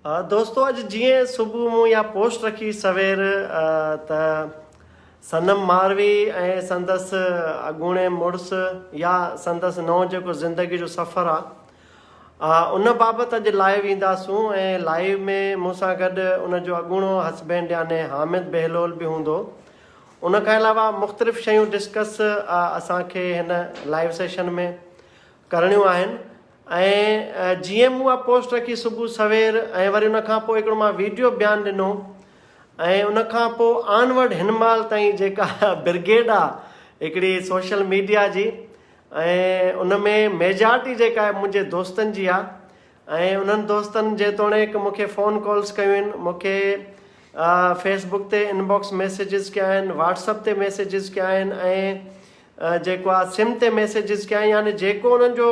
दोस्तों अॼु जीअं सुबुह मूं इहा पोस्ट रखी सवेर त सनम मारवी ऐं संदसि अॻूणे मुड़ुसु या संदसि नओं जेको ज़िंदगी जो सफ़र आहे उन बाबति अॼु लाइव ईंदासूं ऐं लाइव में मूंसां गॾु उनजो अॻूणो हस्बैंड याने हामिद बेहलोल बि हूंदो। उन खां अलावा मुख़्तलिफ़ शयूं डिस्कस असांखे हिन लाइव सेशन में करणियूं आहिनि। ऐं जीअं मूं उहा पोस्ट रखी सुबुह सवेर ऐं वरी उन खां पोइ हिकिड़ो मां वीडियो बयानु ॾिनो ऐं उन खां पोइ ऑनवर्ड हिन महिल ताईं जेका ब्रिगेड आहे हिकिड़ी सोशल मीडिया जी ऐं उन में मेजॉरिटी जेका आहे मुंहिंजे दोस्तनि जी आहे ऐं उन्हनि दोस्तनि जेतोणीकि मूंखे फ़ोन कॉल्स कयूं आहिनि, मूंखे फेसबुक ते इनबॉक्स मैसेजिस कया आहिनि, व्हाट्सअप ते मैसेजिस कया आहिनि ऐं जेको आहे सिम ते मैसेजिस कया आहिनि। यानी जेको उन्हनि जो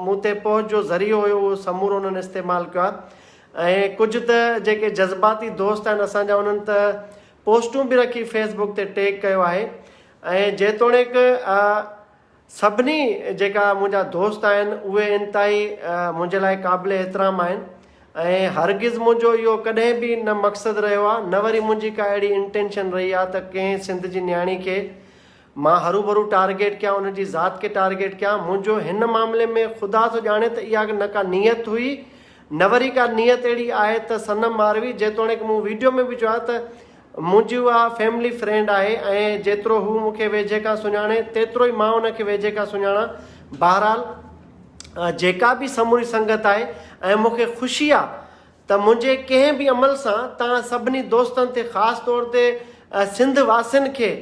मूं ते पहुच जो ज़रियो हुयो उहो समूरो उन्हनि इस्तेमालु कयो आहे। ऐं कुझु त जेके जज़्बाती दोस्त आहिनि असांजा उन्हनि त पोस्टूं बि रखी फेसबुक ते टैग कयो आहे ऐं जेतोणीकि सभिनी जेका मुंहिंजा दोस्त आहिनि उहे इंतिहाई मुंहिंजे लाइ क़ाबिल एतिराम आहिनि ऐं हरगिज़ मुंहिंजो इहो कॾहिं बि न मक़सदु रहियो आहे, न वरी मुंहिंजी का अहिड़ी इंटेंशन रही आहे त कंहिं सिंध जी न्याणी खे मां हरू भरू टारगेट कयां, उनजी ज़ात खे टारगेट कयां। मुंहिंजो हिन मामले में ख़ुदा थो ॼाणे त इहा न का नियत हुई, न वरी का नियत अहिड़ी आहे त सनम मारवी जेतोणीकि मूं वीडियो में बि चयो आहे त मुंहिंजी उहा फैमिली फ्रेंड आहे ऐं जेतिरो हू मूंखे वेझे खां सुञाणे तेतिरो ई मां उनखे वेझे खां सुञाणा। बहरहाल जेका बि समूरी संगत आहे ऐं मूंखे ख़ुशी आहे त मुंहिंजे कंहिं बि अमल सां तव्हां सभिनी दोस्तनि ते ख़ासि तौर ते सिंध वासियुनि खे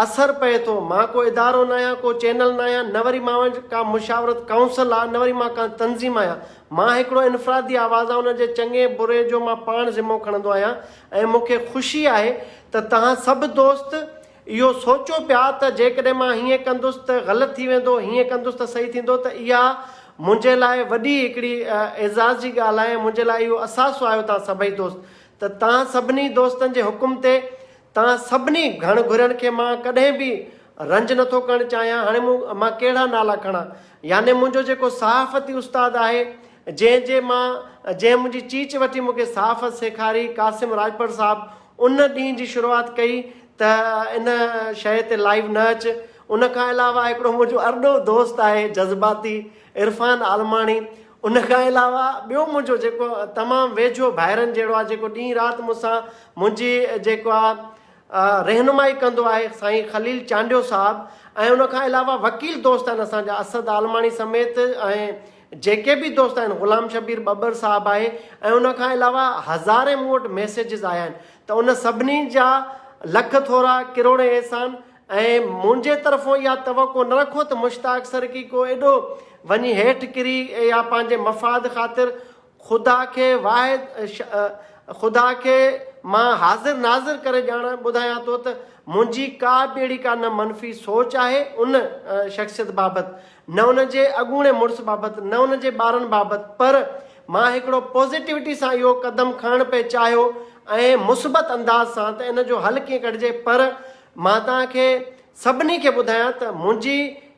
असरु पए थो। मां को इदारो न आहियां, को चैनल न आहियां, न वरी मां का मुशावरत काउंसिल आहे, न वरी मां का तंज़ीम आहियां। मां हिकिड़ो इनफ़रादी आवाज़ आहे, उनजे चङे बुरे जो मां पाण ज़िम्मो खणंदो आहियां ऐं मूंखे ख़ुशी आहे त तव्हां सभु दोस्त इहो सोचो पिया त जेकॾहिं मां हीअं कंदुसि त ग़लति थी वेंदो, हीअं कंदुसि त सही थींदो, त इहा मुंहिंजे लाइ वॾी हिकिड़ी एज़ाज़ जी ॻाल्हि आहे। मुंहिंजे लाइ इहो असासो आहियो तव्हां सभई दोस्त त तव्हां सभिनी दोस्तनि जे हुकुम ते तव्हां सभिनी घण घुरनि खे मां कॾहिं बि रंज नथो करणु चाहियां। हाणे मां कहिड़ा नाला खणां, याने मुंहिंजो जेको सहाफ़ती उस्तादु आहे जंहिं मुंहिंजी चीच वठी मूंखे सहाफ़त सेखारी, कासिम राजपट साहिबु, उन ॾींहं जी शुरूआति कई त इन शइ ते लाइव न अच। उन खां अलावा हिकिड़ो मुंहिंजो अरड़ो दोस्त आहे जज़्बाती इरफ़ान आलमाणी। उन खां अलावा ॿियो मुंहिंजो जेको तमामु वेझो भाइरनि जहिड़ो आहे, जेको ॾींहुं राति मूंसां मुंहिंजी जेको आहे रहनुमाई कंदो आहे, साईं ख़लील चांडियो साहिबु। ऐं उन खां अलावा वकील दोस्त आहिनि असांजा असद आलमाणी समेत, ऐं जेके बि दोस्त आहिनि ग़ुलाम शबीर बबर साहिबु आहे। ऐं उन खां अलावा हज़ारे मूं वटि मैसेजिस आया आहिनि त उन सभिनी जा लख थोरा किरोड़े अहसान। ऐं मुंहिंजे तरफ़ो इहा तवक़ो न रखो त मुश्ताक सरकी को एॾो वञी हेठि किरी या पंहिंजे मफ़ाद ख़ातिर ख़ुदा खे मां हाज़िर नाज़िर करे ॼाण ॿुधायां थो त मुंहिंजी का बि अहिड़ी का न मनफ़ी सोच आहे उन शख़्सियत बाबति, न उनजे अॻूणे मुड़ुसु बाबति, न उनजे ॿारनि बाबति, पर मां हिकिड़ो पॉज़िटिविटी सां इहो क़दम खणणु पिए चाहियो ऐं मुस्बत अंदाज़ सां त इन जो हल कीअं कढिजे। पर मां तव्हांखे सभिनी खे ॿुधायां त मुंहिंजी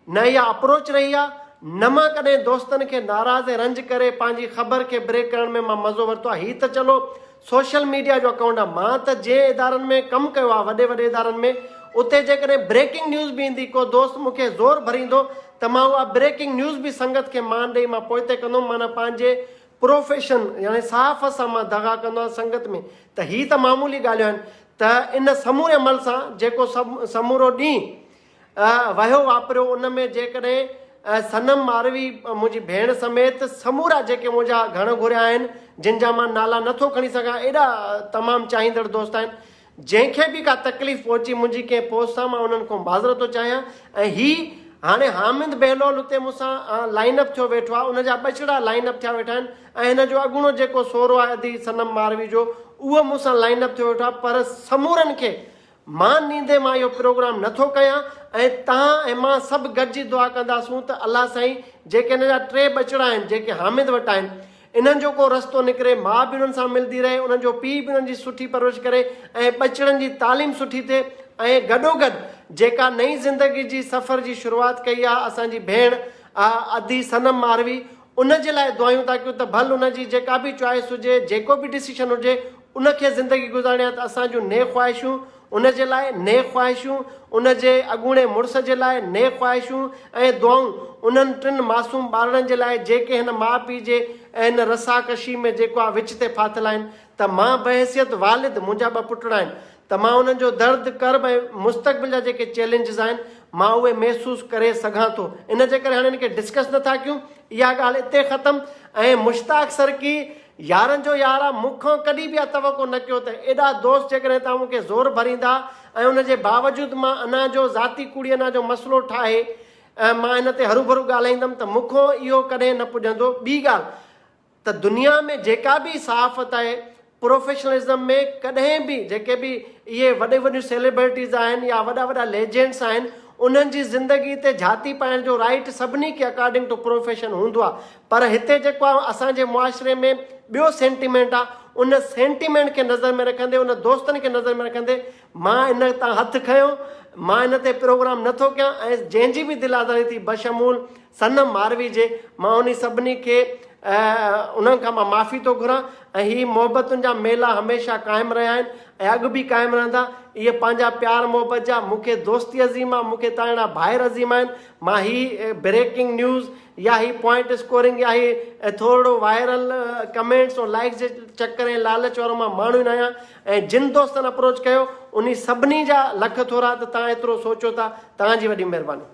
न इहा अप्रोच रही आहे, न मां कॾहिं दोस्तनि खे नाराज़ ऐं रंज करे पंहिंजी ख़बर खे ब्रेक करण में मां मज़ो वरितो आहे। हीअ त चलो सोशल मीडिया जो अकाउंट आहे, मां त जंहिं इदारनि में कमु कयो आहे, वॾे वॾे इदारनि में, उते जेकॾहिं ब्रेकिंग न्यूज़ बि ईंदी, को दोस्त मूंखे ज़ोर भरींदो त मां उहा ब्रेकिंग न्यूज़ बि संगत खे मान ॾेई मां पोइते कंदुमि। माना पंहिंजे प्रोफेशन यानी सहाफ़त सां मां दगा कंदो आहियां संगत में। त हीअ त मामूली ॻाल्हियूं आहिनि त इन समूरे अमल सां जेको समूरो ॾींहुं वहियो वापरियो, उन में जेकॾहिं सनम मारवी मुंहिंजी भेण समेत समूरा जेके मुंहिंजा घण घुरिया आहिनि, जिन जा मां नाला नथो खणी सघां, एॾा तमामु चाहींदड़ दोस्त आहिनि, जंहिंखे बि का तकलीफ़ पहुची मुंहिंजी कंहिं पोस्ट सां, मां उन्हनि खां माज़रत थो चाहियां। ऐं हाणे हामिद बेहलोल उते मूंसां लाइनअप थियो वेठो आहे, उनजा ॿचिड़ा लाइनअप थिया वेठा आहिनि ऐं हिन जो अॻूणो जेको सोरो आहे अदी सनम मारवी जो, उहो मूंसां लाइनअप थियो वेठो आहे। पर समूरनि खे मां नींदे मां इहो प्रोग्राम नथो कयां ऐं तव्हां ऐं मां सभु गॾिजी दुआ कंदासूं त अलाह साईं जेके हिन जा 3 ॿचिड़ा आहिनि जेके हामिद वटि आहिनि, इन्हनि जो को रस्तो निकिरे, माउ बि उन्हनि सां मिलंदी रहे, उन्हनि जो पीउ बि उन्हनि जी सुठी परवरिश करे ऐं ॿचिड़नि जी तालीम सुठी थिए। ऐं गॾोगॾु जेका नई ज़िंदगी जी सफ़र जी शुरूआति कई आहे असांजी भेण अदी सनम मारवी, उन जे लाइ दुआयूं था कयूं त भल उन जी जेका बि चॉइस हुजे, जेको बि डिसीशन हुजे, उनखे ज़िंदगी गुज़ारणी आहे। त असांजूं ने ख़्वाहिशूं उन जे लाइ, ने ख़्वाहिशूं उन जे अॻूणे मुड़ुस जे लाइ, ने ख़्वाहिशूं ऐं दुआऊं उन्हनि टिनि मासूम ॿारनि जे लाइ जेके हिन माउ पीउ जे ऐं हिन रसाकशी में जेको आहे विच ते फाथल आहिनि। त मां बहैसियत वालिद, मुंहिंजा 2 पुटड़ा आहिनि, त मां उन्हनि जो दर्द कर्ब ऐं मुस्तक़बिल जा जेके चैलेंजिस आहिनि मां उहे महसूसु करे सघां थो। इन जे करे हाणे हिनखे डिस्कस नथा कयूं, इहा ॻाल्हि हिते ख़तमु। ऐं मुश्ताक सरकी यारनि जो यार आहे, मूंखां कॾहिं बि तवको न कयो त एॾा दोस्त जेकॾहिं तव्हां मूंखे ज़ोर भरींदा ऐं उन जे बावजूदि मां अञा जो ज़ाती कूड़ी अञा जो मसइलो ठाहे ऐं मां हिन ते हरू भरू ॻाल्हाईंदुमि त मूंखां इहो कॾहिं न पुॼंदो। ॿी ॻाल्हि त दुनिया में जेका बि सहाफ़त आहे, प्रोफेशनलिज़म में कॾहिं बि जेके बि इहे वॾियूं सेलिब्रिटीज़ आहिनि या वॾा लेजेंड्स आहिनि, उन्हनि जी ज़िंदगी ते झाती पाइण जो राइट सभिनी खे अकॉर्डिंग टू प्रोफेशन हूंदो आहे। पर हिते जेको आहे असांजे मुआशिरे में ॿियो सेंटीमेंट आहे, उन सेंटीमेंट खे नज़र में रखंदे, उन दोस्तनि खे नज़र में रखंदे मां इन तां हथु खयो, मां इन ते प्रोग्राम नथो कयां। ऐं जंहिंजी बि दिलादारी थी बशमूल सनम मारवी जे, मां उन सभिनी खे उन्हनि खां मां माफ़ी थो घुरां। ऐं हीअ मोहबतुनि जा मेला हमेशह क़ाइमु रहिया आहिनि ऐं अॻु बि क़ाइमु रहंदा। इहे पंहिंजा प्यार मोहबत जा मूंखे दोस्ती अज़ीम आहे, मूंखे तव्हां भाइर अज़ीम आहिनि। मां ही ब्रेकिंग न्यूज़ या ही पॉइंट स्कोरिंग या ही थोरो वायरल कमेंट्स ऐं लाइक्स जे चकर ऐं लालच वारो मां माण्हू न आहियां। ऐं जिन दोस्तनि अप्रोच कयो उन सभिनी जा लख थोरा, त तव्हां एतिरो सोचो था, तव्हांजी वॾी महिरबानी।